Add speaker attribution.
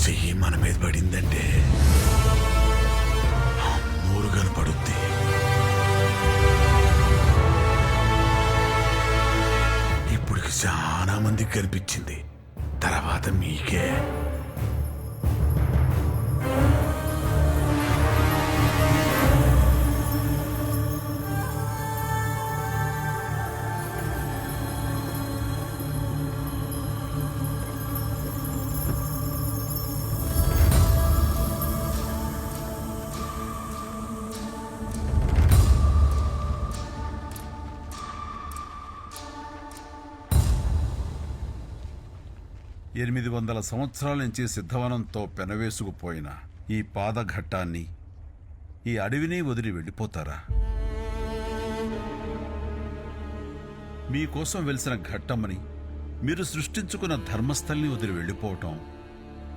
Speaker 1: చెయ్యి మన మీద పడిందంటే మూరు కనపడుద్ది. ఇప్పటికి చాలా మందికి కనిపించింది, తర్వాత మీకే.
Speaker 2: ఎనిమిది 800 సంవత్సరాల నుంచి సిద్ధవనంతో పెనవేసుకుపోయిన ఈ పాదఘట్టాన్ని, ఈ అడవిని వదిలి వెళ్ళిపోతారా? మీకోసం వెలిసిన ఘట్టమని, మీరు సృష్టించుకున్న ధర్మస్థల్ని వదిలి వెళ్ళిపోవటం